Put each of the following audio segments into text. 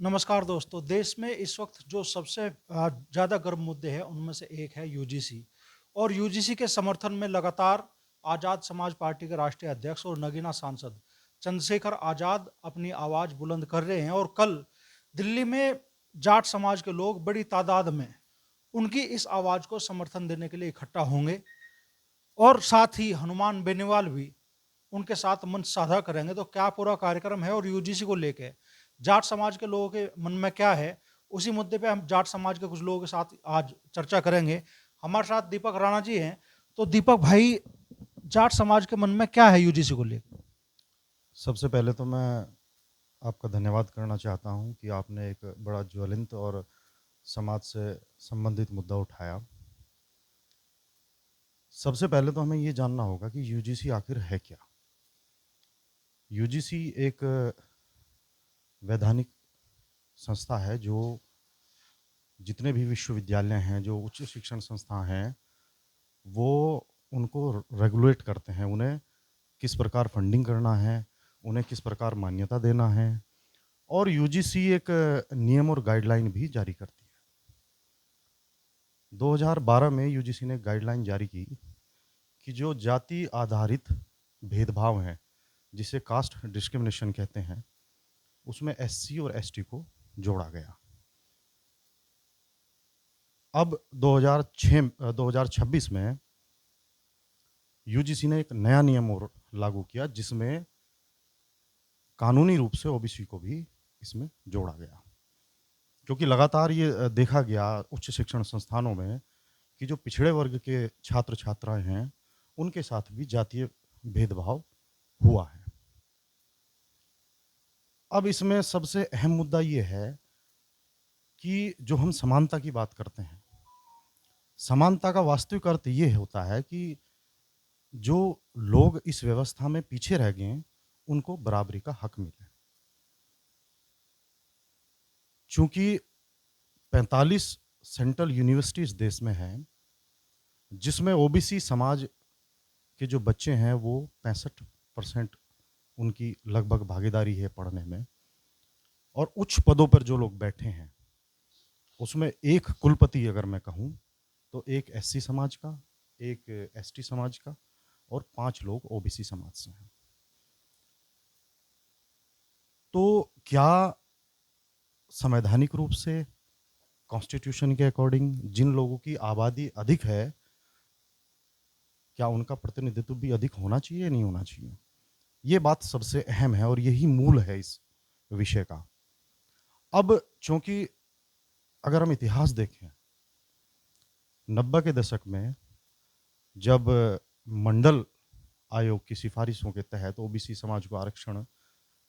नमस्कार दोस्तों। देश में इस वक्त जो सबसे ज़्यादा गर्म मुद्दे हैं उनमें से एक है यूजीसी। और यूजीसी के समर्थन में लगातार आज़ाद समाज पार्टी के राष्ट्रीय अध्यक्ष और नगीना सांसद चंद्रशेखर आज़ाद अपनी आवाज़ बुलंद कर रहे हैं। और कल दिल्ली में जाट समाज के लोग बड़ी तादाद में उनकी इस आवाज़ को समर्थन देने के लिए इकट्ठा होंगे। और साथ ही हनुमान बेनीवाल भी उनके साथ मंच साझा करेंगे। तो क्या पूरा कार्यक्रम है और यूजीसी को लेके जाट समाज के लोगों के मन में क्या है, उसी मुद्दे पे हम जाट समाज के कुछ लोगों के साथ आज चर्चा करेंगे। हमारे साथ दीपक राणा जी हैं। तो दीपक भाई, जाट समाज के मन में क्या है यूजीसी को लेकर? सबसे पहले तो मैं आपका धन्यवाद करना चाहता हूं कि आपने एक बड़ा ज्वलंत और समाज से संबंधित मुद्दा उठाया। सबसे पहले तो हमें ये जानना होगा कि यूजीसी आखिर है क्या। यूजीसी एक वैधानिक संस्था है जो जितने भी विश्वविद्यालय हैं, जो उच्च शिक्षण संस्था हैं, वो उनको रेगुलेट करते हैं। उन्हें किस प्रकार फंडिंग करना है, उन्हें किस प्रकार मान्यता देना है, और यूजीसी एक नियम और गाइडलाइन भी जारी करती है। 2012 में यूजीसी ने गाइडलाइन जारी की कि जो जाति आधारित भेदभाव हैं, जिसे कास्ट डिस्क्रिमिनेशन कहते हैं, उसमें एससी और एसटी को जोड़ा गया। अब 2026 में यूजीसी ने एक नया नियम और लागू किया, जिसमें कानूनी रूप से ओबीसी को भी इसमें जोड़ा गया। क्योंकि लगातार ये देखा गया उच्च शिक्षण संस्थानों में कि जो पिछड़े वर्ग के छात्र छात्राएं हैं, उनके साथ भी जातीय भेदभाव हुआ है। अब इसमें सबसे अहम मुद्दा ये है कि जो हम समानता की बात करते हैं, समानता का वास्तविक अर्थ ये होता है कि जो लोग इस व्यवस्था में पीछे रह गए, उनको बराबरी का हक मिले। चूंकि 45 सेंट्रल यूनिवर्सिटीज देश में हैं, जिसमें ओबीसी समाज के जो बच्चे हैं वो 65% उनकी लगभग भागीदारी है पढ़ने में, और उच्च पदों पर जो लोग बैठे हैं उसमें एक कुलपति अगर मैं कहूँ तो एक एससी समाज का, एक एसटी समाज का, और 5 लोग ओबीसी समाज से हैं। तो क्या संवैधानिक रूप से कॉन्स्टिट्यूशन के अकॉर्डिंग जिन लोगों की आबादी अधिक है, क्या उनका प्रतिनिधित्व भी अधिक होना चाहिए, नहीं होना चाहिए? ये बात सबसे अहम है और यही मूल है इस विषय का। अब चूंकि अगर हम इतिहास देखें, 90 के दशक में जब मंडल आयोग की सिफारिशों के तहत ओबीसी समाज को आरक्षण,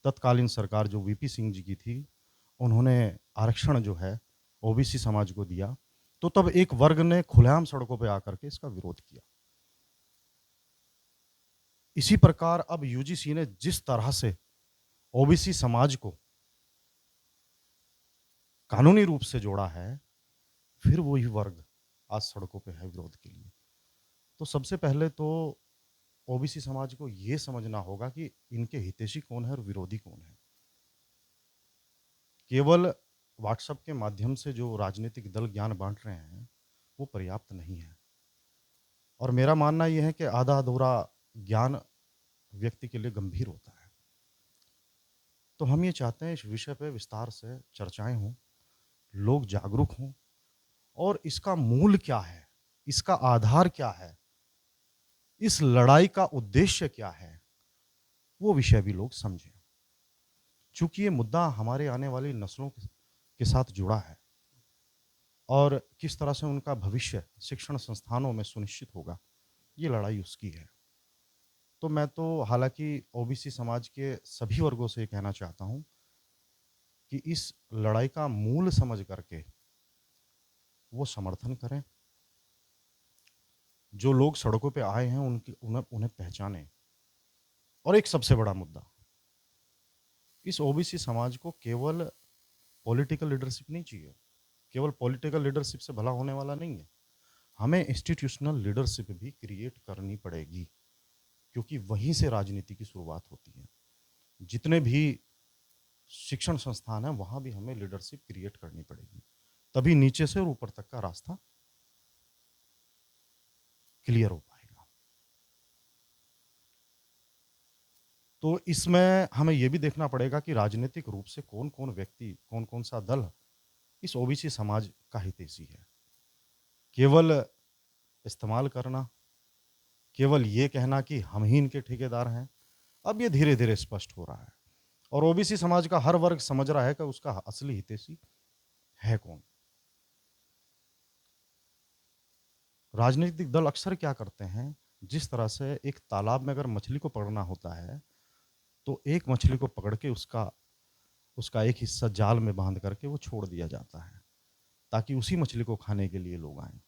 तत्कालीन सरकार जो वीपी सिंह जी की थी, उन्होंने आरक्षण जो है ओबीसी समाज को दिया, तो तब एक वर्ग ने खुलेआम सड़कों पर आकर के इसका विरोध किया। इसी प्रकार अब यूजीसी ने जिस तरह से ओबीसी समाज को कानूनी रूप से जोड़ा है, फिर वही वर्ग आज सड़कों पे है विरोध के लिए। तो सबसे पहले तो ओबीसी समाज को ये समझना होगा कि इनके हितैषी कौन है और विरोधी कौन है। केवल व्हाट्सएप के माध्यम से जो राजनीतिक दल ज्ञान बांट रहे हैं, वो पर्याप्त नहीं है। और मेरा मानना यह है कि आधा अधूरा ज्ञान व्यक्ति के लिए गंभीर होता है। तो हम ये चाहते हैं इस विषय पे विस्तार से चर्चाएं हों, लोग जागरूक हों, और इसका मूल क्या है, इसका आधार क्या है, इस लड़ाई का उद्देश्य क्या है, वो विषय भी लोग समझें। चूंकि ये मुद्दा हमारे आने वाली नस्लों के साथ जुड़ा है और किस तरह से उनका भविष्य शिक्षण संस्थानों में सुनिश्चित होगा, ये लड़ाई उसकी है। तो मैं तो हालांकि ओबीसी समाज के सभी वर्गों से ये कहना चाहता हूं कि इस लड़ाई का मूल समझ करके वो समर्थन करें। जो लोग सड़कों पे आए हैं उन्हें उन्हें पहचानें। और एक सबसे बड़ा मुद्दा, इस ओबीसी समाज को केवल पॉलिटिकल लीडरशिप नहीं चाहिए। केवल पॉलिटिकल लीडरशिप से भला होने वाला नहीं है, हमें इंस्टीट्यूशनल लीडरशिप भी क्रिएट करनी पड़ेगी, क्योंकि वहीं से राजनीति की शुरुआत होती है। जितने भी शिक्षण संस्थान है वहाँ भी हमें लीडरशिप क्रिएट करनी पड़ेगी, तभी नीचे से और ऊपर तक का रास्ता क्लियर हो पाएगा। तो इसमें हमें ये भी देखना पड़ेगा कि राजनीतिक रूप से कौन-कौन व्यक्ति, कौन-कौन सा दल इस ओबीसी समाज का हितैषी है। केवल इस्तेमाल करना, केवल ये कहना कि हम ही इनके ठेकेदार हैं, अब ये धीरे-धीरे स्पष्ट हो रहा है और ओबीसी समाज का हर वर्ग समझ रहा है कि उसका असली हितैषी है कौन। राजनीतिक दल अक्सर क्या करते हैं, जिस तरह से एक तालाब में अगर मछली को पकड़ना होता है, तो एक मछली को पकड़ के उसका एक हिस्सा जाल में बांध करके वो छोड़ दिया जाता है, ताकि उसी मछली को खाने के लिए लोग आएँ।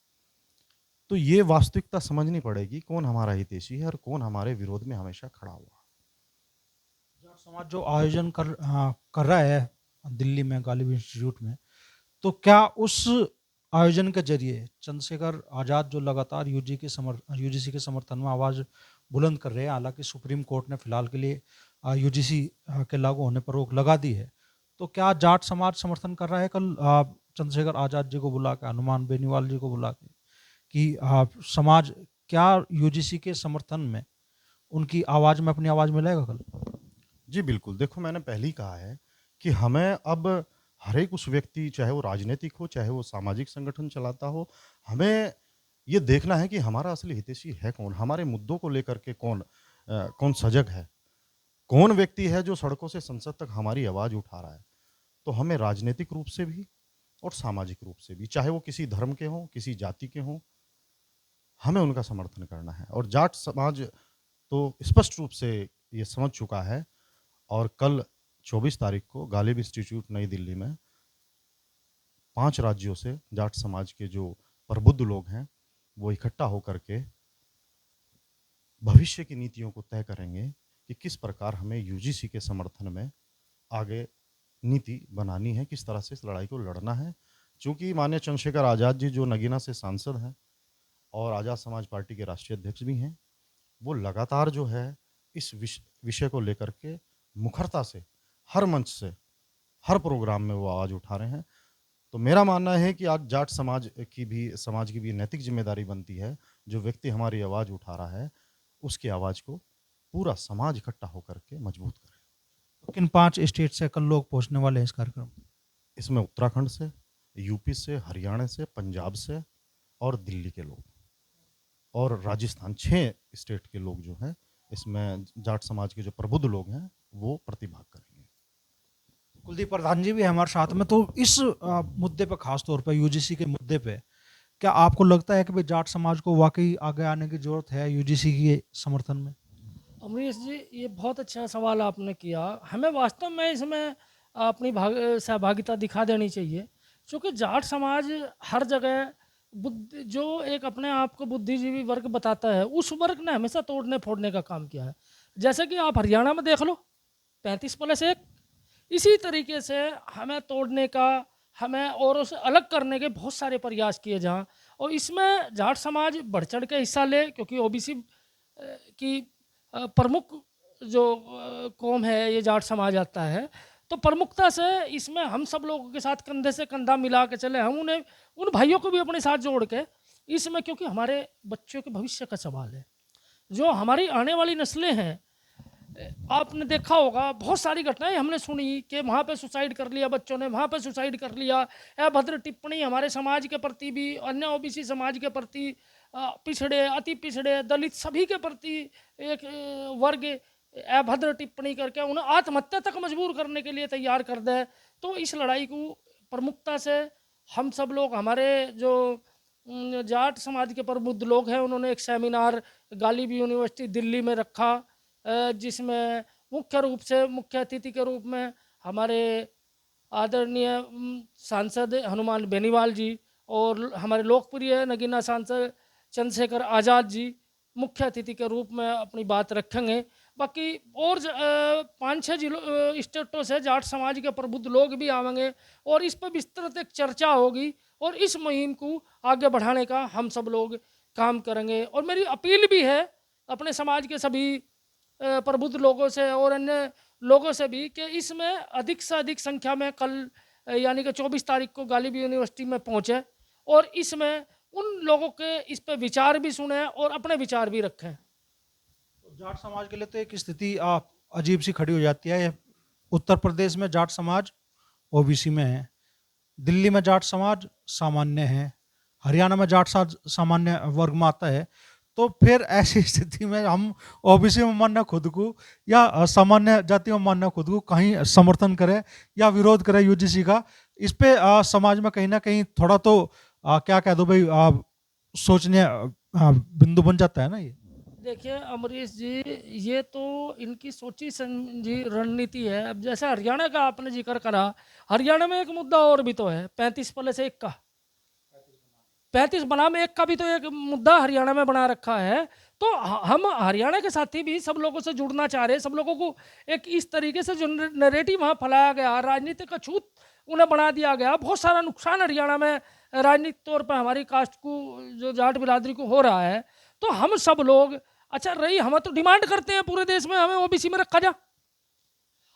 तो ये वास्तविकता समझनी पड़ेगी, कौन हमारा हितैषी है और कौन हमारे विरोध में हमेशा खड़ा हुआ। जाट समाज जो आयोजन कर रहा है दिल्ली में गालिब इंस्टीट्यूट में, तो क्या उस आयोजन के जरिए चंद्रशेखर आज़ाद जो लगातार यूजीसी के समर्थन में आवाज़ बुलंद कर रहे हैं, हालांकि सुप्रीम कोर्ट ने फिलहाल के लिए यूजीसी के लागू होने पर रोक लगा दी है, तो क्या जाट समाज समर्थन कर रहा है कल चंद्रशेखर आज़ाद जी को बुला के, हनुमान बेनीवाल जी को बुला के, कि समाज क्या यूजीसी के समर्थन में उनकी आवाज़ में अपनी आवाज़ मिलाएगा कल? जी बिल्कुल, देखो मैंने पहले ही कहा है कि हमें अब हर एक उस व्यक्ति, चाहे वो राजनीतिक हो, चाहे वो सामाजिक संगठन चलाता हो, हमें ये देखना है कि हमारा असली हितैषी है कौन, हमारे मुद्दों को लेकर के कौन सजग है, कौन व्यक्ति है जो सड़कों से संसद तक हमारी आवाज़ उठा रहा है। तो हमें राजनीतिक रूप से भी और सामाजिक रूप से भी, चाहे वो किसी धर्म के हों, किसी जाति के हों, हमें उनका समर्थन करना है। और जाट समाज तो स्पष्ट रूप से ये समझ चुका है और कल 24 तारीख को गालिब इंस्टीट्यूट नई दिल्ली में 5 राज्यों से जाट समाज के जो प्रबुद्ध लोग हैं, वो इकट्ठा होकर के भविष्य की नीतियों को तय करेंगे कि किस प्रकार हमें यूजीसी के समर्थन में आगे नीति बनानी है, किस तरह से इस लड़ाई को लड़ना है। चूँकि माननीय चंद्रशेखर आज़ाद जी जो नगीना से सांसद हैं और आज़ाद समाज पार्टी के राष्ट्रीय अध्यक्ष भी हैं, वो लगातार जो है इस विषय को लेकर के मुखरता से हर मंच से, हर प्रोग्राम में वो आवाज़ उठा रहे हैं। तो मेरा मानना है कि आज जाट समाज की भी नैतिक जिम्मेदारी बनती है, जो व्यक्ति हमारी आवाज़ उठा रहा है, उसकी आवाज़ को पूरा समाज इकट्ठा होकर के मजबूत करे। तो किन 5 स्टेट से कल लोग पहुंचने वाले हैं इस कार्यक्रम में? इसमें उत्तराखंड से, यूपी से, हरियाणा से, पंजाब से और दिल्ली के लोग और राजस्थान, 6 स्टेट के लोग जो हैं, इसमें जाट समाज के जो प्रबुद्ध लोग हैं, वो प्रतिभाग करेंगे। कुलदीप प्रधान जी भी है हमारे साथ में, तो इस मुद्दे पे, खास तौर पे यूजीसी के मुद्दे पे, क्या आपको लगता है कि भाई जाट समाज को वाकई आगे आने की जरूरत है यूजीसी के समर्थन में? अमरीश जी, ये बहुत अच्छा सवाल आपने किया। हमें वास्तव में इसमें अपनी सहभागिता दिखा देनी चाहिए, क्योंकि जाट समाज हर जगह जो एक अपने आप को बुद्धिजीवी वर्ग बताता है, उस वर्ग ने हमेशा तोड़ने फोड़ने का काम किया है। जैसे कि आप हरियाणा में देख लो, 35+1, इसी तरीके से हमें तोड़ने का, हमें औरों से अलग करने के बहुत सारे प्रयास किए जहाँ, और इसमें जाट समाज बढ़ चढ़ के हिस्सा ले, क्योंकि ओबीसी की प्रमुख जो कौम है ये जाट समाज आता है, तो प्रमुखता से इसमें हम सब लोगों के साथ कंधे से कंधा मिला के चले, हम उन्हें, उन भाइयों को भी अपने साथ जोड़ के इसमें, क्योंकि हमारे बच्चों के भविष्य का सवाल है, जो हमारी आने वाली नस्लें हैं। आपने देखा होगा बहुत सारी घटनाएं हमने सुनी कि वहाँ पे सुसाइड कर लिया बच्चों ने, वहाँ पे सुसाइड कर लिया, अभद्र टिप्पणी हमारे समाज के प्रति भी, अन्य ओबीसी समाज के प्रति, पिछड़े, अति पिछड़े, दलित, सभी के प्रति एक वर्ग अभद्र टिप्पणी करके उन्हें आत्महत्या तक मजबूर करने के लिए तैयार कर दे। तो इस लड़ाई को प्रमुखता से हम सब लोग, हमारे जो जाट समाज के प्रबुद्ध लोग हैं, उन्होंने एक सेमिनार गालिब यूनिवर्सिटी दिल्ली में रखा, जिसमें मुख्य रूप से मुख्य अतिथि के रूप में हमारे आदरणीय सांसद हनुमान बेनीवाल जी और हमारे लोकप्रिय नगीना सांसद चंद्रशेखर आज़ाद जी मुख्य अतिथि के रूप में अपनी बात रखेंगे। बाकी और 5-6 जिलों स्टेटों से जाट समाज के प्रबुद्ध लोग भी आवेंगे और इस पर विस्तृत एक चर्चा होगी और इस मुहिम को आगे बढ़ाने का हम सब लोग काम करेंगे। और मेरी अपील भी है अपने समाज के सभी प्रबुद्ध लोगों से और अन्य लोगों से भी कि इसमें अधिक से अधिक संख्या में कल यानी कि 24 तारीख को गालिब यूनिवर्सिटी में पहुंचे और इसमें उन लोगों के इस पे विचार भी सुने और अपने विचार भी रखें। तो जाट समाज के लिए तो एक स्थिति अजीब सी खड़ी हो जाती है। उत्तर प्रदेश में जाट समाज ओबीसी में है, दिल्ली में जाट समाज सामान्य है, हरियाणा में जाट समाज सामान्य वर्ग में आता है। तो फिर ऐसी स्थिति में हम ओबीसी में मानना खुद को या सामान्य जाति में मानना खुद को कहीं समर्थन करें या विरोध करें यूजीसी का, इस पे समाज में कहीं ना कहीं थोड़ा तो क्या कह दो भाई सोचने बिंदु बन जाता है ना ये। देखिए अमरीश जी, ये तो इनकी सोची समझी रणनीति है। अब जैसे हरियाणा का आपने जिक्र करा, हरियाणा में एक मुद्दा और भी तो है, 35+1 का, 35 बनाम 1 का भी तो एक मुद्दा हरियाणा में बना रखा है। तो हम हरियाणा के साथी भी सब लोगों से जुड़ना चाह रहे हैं। सब लोगों को एक इस तरीके से जो नैरेटिव वहाँ फैलाया गया, राजनीतिक अछूत उन्हें बना दिया गया। बहुत सारा नुकसान हरियाणा में राजनीतिक तौर पर हमारी कास्ट को, जो जाट बिरादरी को हो रहा है। तो हम सब लोग, अच्छा रही, हम तो डिमांड करते हैं पूरे देश में हमें ओबीसी में रखा जा।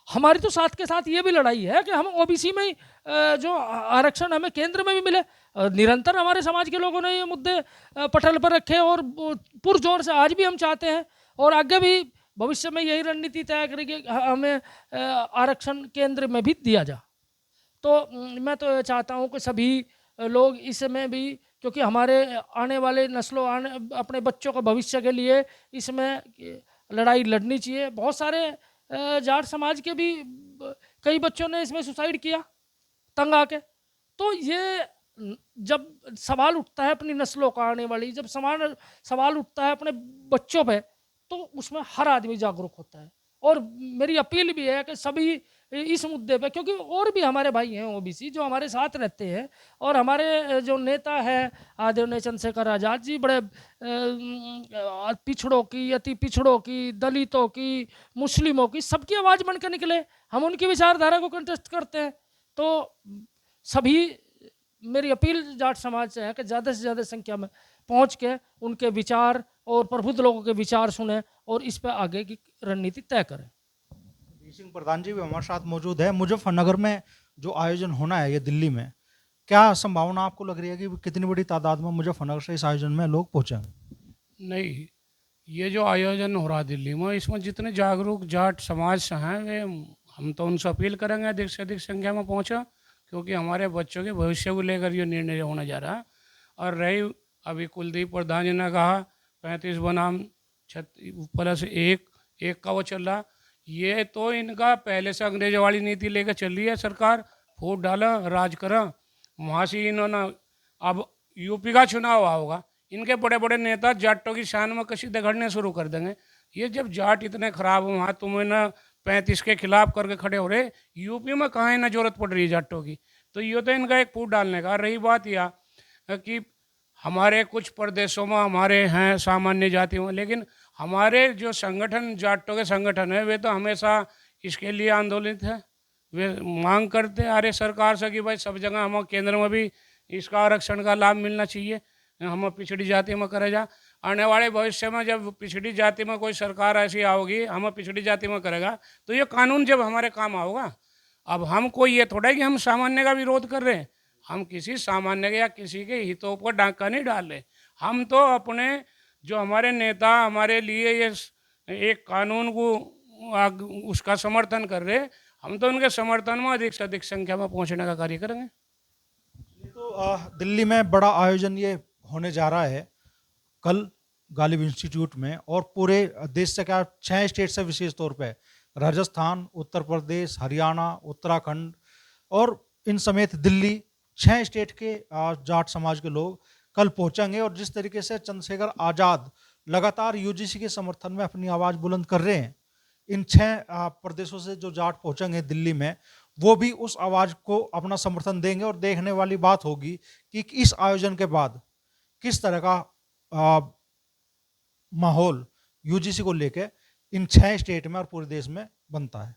हमारी तो साथ के साथ ये भी लड़ाई है कि हम ओबीसी में ही जो आरक्षण हमें केंद्र में भी मिले। निरंतर हमारे समाज के लोगों ने ये मुद्दे पटल पर रखे और पुरजोर से आज भी हम चाहते हैं और आगे भी भविष्य में यही रणनीति तय करेंगे कि हमें आरक्षण केंद्र में भी दिया जा। तो मैं तो चाहता हूँ कि सभी लोग इसमें भी, क्योंकि हमारे आने वाले नस्लों, अपने बच्चों के भविष्य के लिए इसमें लड़ाई लड़नी चाहिए। बहुत सारे जाट समाज के भी कई बच्चों ने इसमें सुसाइड किया तंग आके। तो ये जब सवाल उठता है अपनी नस्लों का आने वाली, जब सवाल उठता है अपने बच्चों पे, तो उसमें हर आदमी जागरूक होता है। और मेरी अपील भी है कि सभी इस मुद्दे पे, क्योंकि और भी हमारे भाई हैं ओबीसी जो हमारे साथ रहते हैं और हमारे जो नेता हैं आदरणीय चंद्रशेखर आज़ाद जी, बड़े पिछड़ों की, अति पिछड़ों की, दलितों की, मुस्लिमों की, सबकी आवाज़ बन के निकले। हम उनकी विचारधारा को कंटेस्ट करते हैं। तो सभी, मेरी अपील जाट समाज से है कि ज़्यादा से ज़्यादा संख्या में पहुँच के उनके विचार और प्रबुद्ध लोगों के विचार सुने और इस पर आगे की रणनीति तय करें। सिंह प्रधान जी भी हमारे साथ मौजूद है। मुजफ्फरनगर में जो आयोजन होना है ये दिल्ली में, क्या संभावना आपको लग रही है कि कितनी बड़ी तादाद में मुजफ्फरनगर से इस आयोजन में लोग पहुंचेंगे? नहीं, ये जो आयोजन हो रहा है दिल्ली में, इसमें जितने जागरूक जाट समाज से हैं वे, हम तो उनसे अपील करेंगे अधिक से अधिक संख्या में पहुँचा, क्योंकि हमारे बच्चों के भविष्य को लेकर ये निर्णय होने जा रहा है। और रही अभी कुलदीप प्रधान जी ने कहा 35 बनाम 1 का वो चल रहा, ये तो इनका पहले से अंग्रेजों वाली नीति लेकर चल रही है सरकार, फूट डाला राज करा। वहाँ से इन्होंने, अब यूपी का चुनाव होगा, इनके बड़े बड़े नेता जाटों की शान में कसी दगड़ने शुरू कर देंगे। ये जब जाट इतने खराब हो, वहाँ तुम्हें ना 35 के खिलाफ करके खड़े हो रहे, यूपी में कहाँ ना जरूरत पड़ रही है जाटों की। तो ये तो इनका एक फूट डालने का। रही बात यह कि हमारे कुछ प्रदेशों में हमारे हैं सामान्य जाति में, लेकिन हमारे जो संगठन, जाटों के संगठन है, वे तो हमेशा इसके लिए आंदोलित है। वे मांग करते हैं अरे सरकार से कि भाई सब जगह हम केंद्र में भी इसका आरक्षण का लाभ मिलना चाहिए, हम पिछड़ी जाति में करे जा। आने वाले भविष्य में जब पिछड़ी जाति में कोई सरकार ऐसी आओगी, हम पिछड़ी जाति में करेगा, तो ये कानून जब हमारे काम आओगा। अब हम कोई ये थोड़ा है कि हम सामान्य का विरोध कर रहे हैं, हम किसी सामान्य या किसी के हितों पर डाका नहीं डाल रहे। हम तो अपने जो हमारे नेता हमारे लिए ये एक कानून को उसका समर्थन कर रहे, हम तो उनके समर्थन में अधिक से अधिक संख्या में पहुंचने का कार्य करेंगे। तो दिल्ली में बड़ा आयोजन ये होने जा रहा है कल गालिब इंस्टीट्यूट में, और पूरे देश से, क्या 6 स्टेट से विशेष तौर पे, राजस्थान, उत्तर प्रदेश, हरियाणा, उत्तराखंड और इन समेत दिल्ली, 6 स्टेट के जाट समाज के लोग कल पहुंचेंगे। और जिस तरीके से चंद्रशेखर आज़ाद लगातार यूजीसी के समर्थन में अपनी आवाज़ बुलंद कर रहे हैं, इन 6 प्रदेशों से जो जाट पहुंचेंगे दिल्ली में, वो भी उस आवाज़ को अपना समर्थन देंगे। और देखने वाली बात होगी कि इस आयोजन के बाद किस तरह का माहौल यूजीसी को लेकर इन 6 स्टेट में और पूरे देश में बनता है।